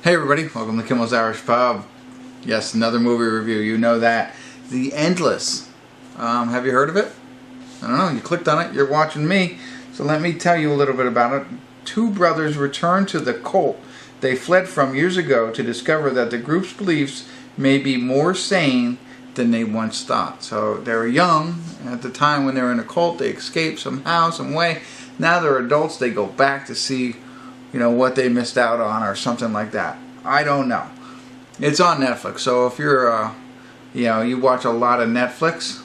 Hey everybody, welcome to Kimmel's Irish Pub. Yes, another movie review, you know that. The Endless. Have you heard of it? I don't know, you clicked on it, you're watching me, so let me tell you a little bit about it. Two brothers return to the cult they fled from years ago to discover that the group's beliefs may be more sane than they once thought. So they were young at the time when they were in a cult, they escaped somehow, some way. Now they're adults, they go back to see what they missed out on or something like that. I don't know. It's on Netflix, so if you're, you watch a lot of Netflix,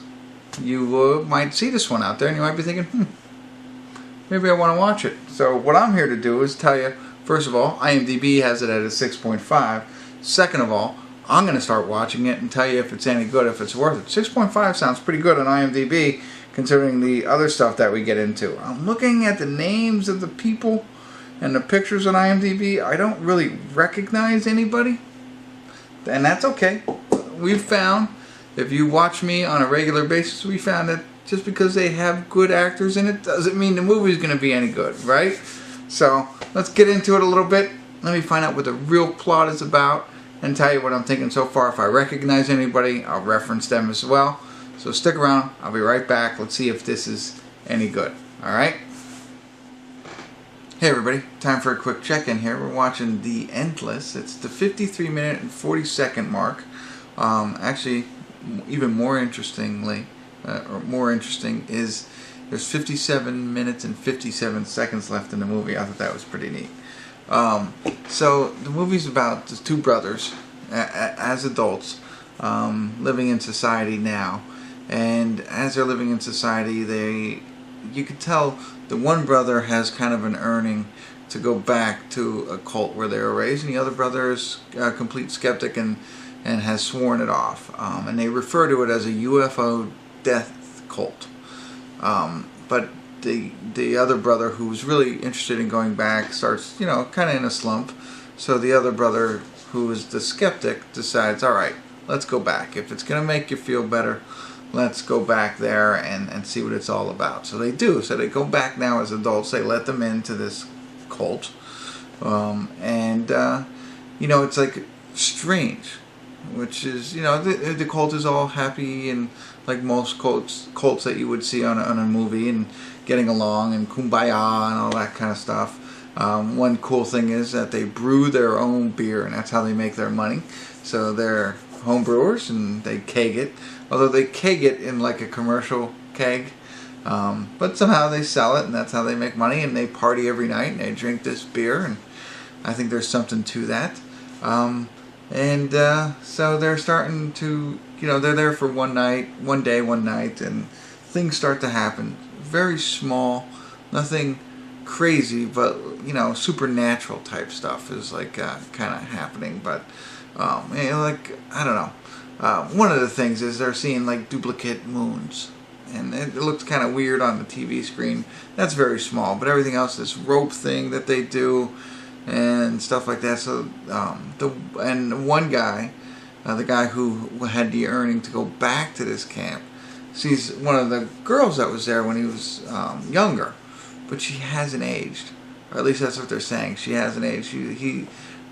you might see this one out there and you might be thinking, maybe I want to watch it. So what I'm here to do is tell you, first of all, IMDb has it at a 6.5. Second of all, I'm going to start watching it and tell you if it's any good, if it's worth it. 6.5 sounds pretty good on IMDb considering the other stuff that we get into. I'm looking at the names of the people and the pictures on IMDb. I don't really recognize anybody, and that's okay. We've found, if you watch me on a regular basis, we found that just because they have good actors in it doesn't mean the movie's going to be any good, right? So let's get into it a little bit. Let me find out what the real plot is about and tell you what I'm thinking so far. If I recognize anybody, I'll reference them as well. So stick around. I'll be right back. Let's see if this is any good. Alright? Hey everybody, time for a quick check-in here. We're watching The Endless. It's the 53-minute and 40-second mark. Actually, even more interesting is there's 57 minutes and 57 seconds left in the movie. I thought that was pretty neat. So the movie's about the two brothers as adults living in society now. And as they're living in society, you could tell the one brother has kind of an yearning to go back to a cult where they were raised, and the other brother is a complete skeptic and has sworn it off. And they refer to it as a UFO death cult. But the other brother, who's really interested in going back, starts, kind of in a slump. So the other brother, who is the skeptic, decides, all right, let's go back. If it's going to make you feel better, let's go back there and see what it's all about. So they do. So they go back now as adults. They let them into this cult. It's like strange. Which is, the cult is all happy and like most cults that you would see on a movie and getting along and kumbaya and all that kind of stuff. One cool thing is that they brew their own beer, and that's how they make their money. So they're home brewers and they keg it. Although they keg it in like a commercial keg. But somehow they sell it, and that's how they make money, and they party every night and they drink this beer, and I think there's something to that. So they're starting to, they're there for one day, and things start to happen. Very small, nothing crazy, but, supernatural type stuff is like kind of happening. But, I don't know. One of the things is they're seeing like duplicate moons. And it looks kind of weird on the TV screen. That's very small, but everything else, this rope thing that they do and stuff like that. So one guy, the guy who had the yearning to go back to this camp, sees one of the girls that was there when he was younger, but she hasn't aged, or at least that's what they're saying. She hasn't aged.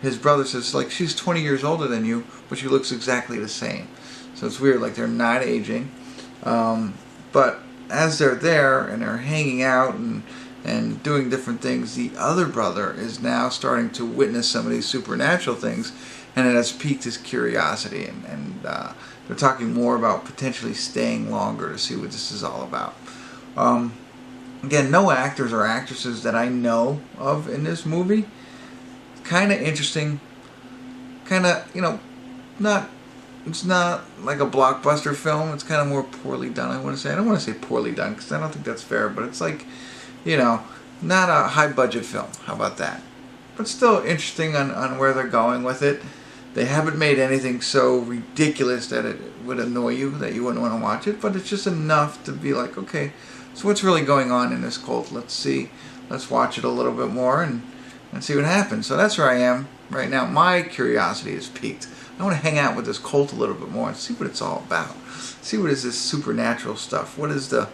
His brother says, like, she's 20 years older than you, but she looks exactly the same. So it's weird, like they're not aging. But as they're there and they're hanging out and doing different things, the other brother is now starting to witness some of these supernatural things, and it has piqued his curiosity. And they're talking more about potentially staying longer to see what this is all about. Again, no actors or actresses that I know of in this movie. Kind of interesting. Kind of, it's not like a blockbuster film. It's kind of more poorly done, I want to say. I don't want to say poorly done because I don't think that's fair, but it's like, not a high budget film. How about that? But still interesting on where they're going with it. They haven't made anything so ridiculous that it would annoy you, that you wouldn't want to watch it, but it's just enough to be like, okay, so what's really going on in this cult? Let's see. Let's watch it a little bit more and see what happens. So that's where I am right now. My curiosity is piqued. I want to hang out with this cult a little bit more and see what it's all about. See what is this supernatural stuff. What is the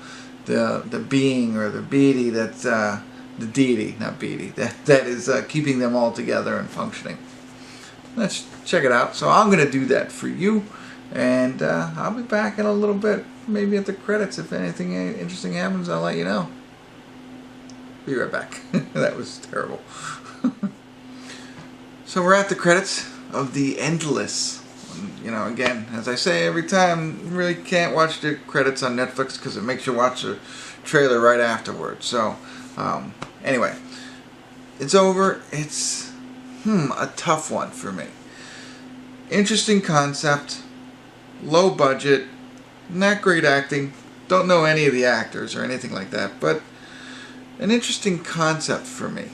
being or the deity that the deity, not beady, that is keeping them all together and functioning. let's check it out. So I'm going to do that for you. And I'll be back in a little bit, maybe at the credits. If anything interesting happens, I'll let you know. Be right back. That was terrible. So we're at the credits of The Endless. You know, again, as I say every time, you really can't watch the credits on Netflix because it makes you watch the trailer right afterwards. So, anyway, it's over. It's a tough one for me. Interesting concept. Low budget, not great acting, don't know any of the actors or anything like that, but an interesting concept for me.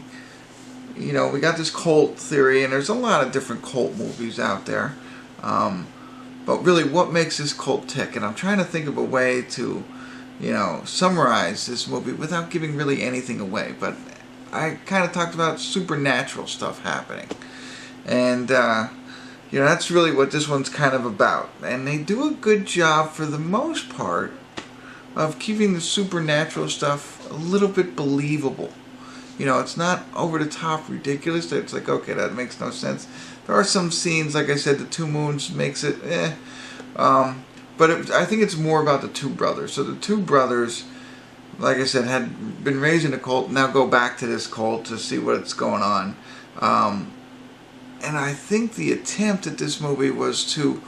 You know, we got this cult theory, and there's a lot of different cult movies out there, but really what makes this cult tick? And I'm trying to think of a way to, you know, summarize this movie without giving really anything away, but I kind of talked about supernatural stuff happening, and you know, that's really what this one's kind of about. And they do a good job, for the most part, of keeping the supernatural stuff a little bit believable. You know, it's not over-the-top ridiculous. It's like, okay, that makes no sense. There are some scenes, like I said, the two moons makes it, but I think it's more about the two brothers. So the two brothers, like I said, had been raised in a cult, now go back to this cult to see what's going on. And I think the attempt at this movie was to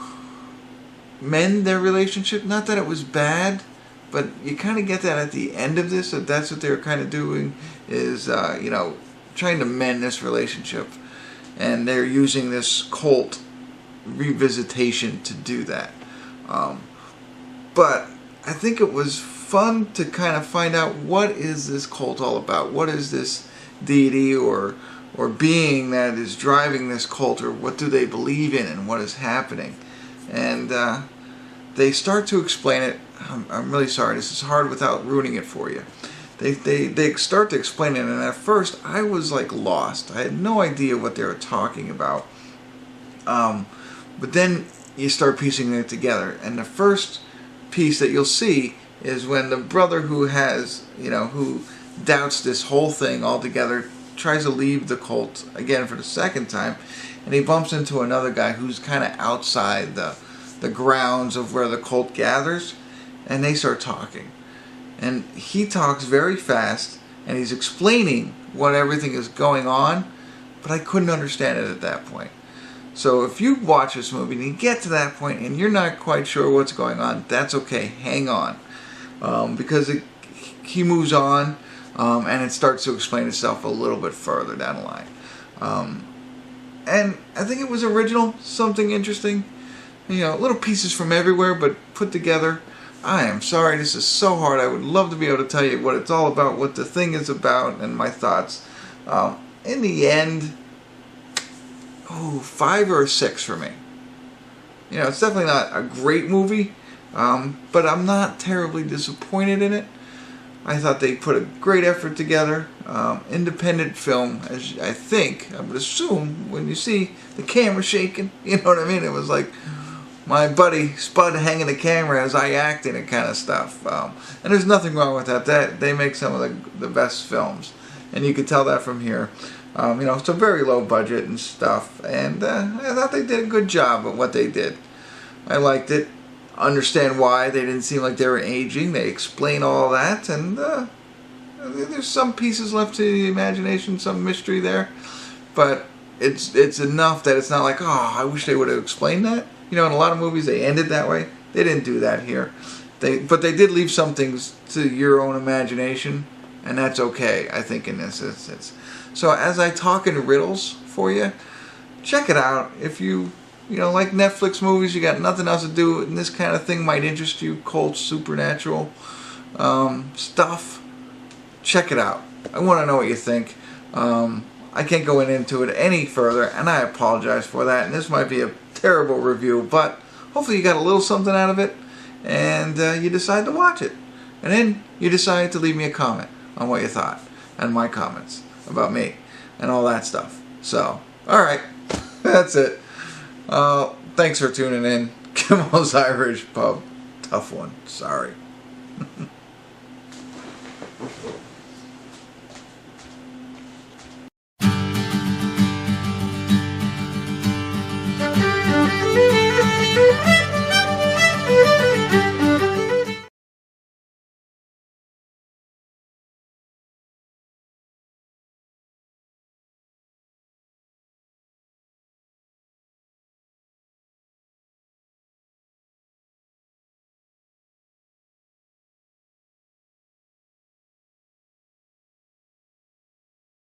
mend their relationship. Not that it was bad, but you kind of get that at the end of this, that that's what they were kind of doing, is, you know, trying to mend this relationship. And they're using this cult revisitation to do that. But I think it was fun to kind of find out, what is this cult all about? What is this deity or being that is driving this cult, or what do they believe in, and what is happening? And they start to explain it. I'm really sorry, this is hard without ruining it for you. They start to explain it, and at first I was like lost. I had no idea what they were talking about. But then you start piecing it together, and the first piece that you'll see is when the brother who has, you know, who doubts this whole thing altogether, tries to leave the cult again for the second time, and he bumps into another guy who's kind of outside the grounds of where the cult gathers, and they start talking, and he talks very fast, and he's explaining what everything is going on, but I couldn't understand it at that point. So if you watch this movie and you get to that point and you're not quite sure what's going on, that's okay, hang on, because he moves on. And it starts to explain itself a little bit further down the line. And I think it was original, something interesting. You know, little pieces from everywhere, but put together. I am sorry, this is so hard. I would love to be able to tell you what it's all about, what the thing is about, and my thoughts. In the end, 5 or a 6 for me. You know, it's definitely not a great movie, but I'm not terribly disappointed in it. I thought they put a great effort together. Independent film, as I think, I would assume, when you see the camera shaking, you know what I mean? It was like my buddy Spud hanging the camera as I acting and kind of stuff. And there's nothing wrong with that. They make some of the best films. And you could tell that from here. You know, it's a very low budget and stuff. And I thought they did a good job at what they did. I liked it. Understand why they didn't seem like they were aging. They explain all that, and there's some pieces left to the imagination, some mystery there, but it's enough that it's not like, oh, I wish they would have explained that. You know, in a lot of movies they ended that way. They didn't do that here. But they did leave some things to your own imagination, and that's okay, I think, in this instance. So as I talk in riddles for you, check it out. If you know, like Netflix movies, you got nothing else to do, and this kind of thing might interest you, cult, supernatural stuff, check it out. I want to know what you think. I can't go into it any further, and I apologize for that, and this might be a terrible review, but hopefully you got a little something out of it, and you decide to watch it. And then you decide to leave me a comment on what you thought, and my comments about me, and all that stuff. So, alright, that's it. Thanks for tuning in. Kimmel's Irish Pub. Tough one. Sorry.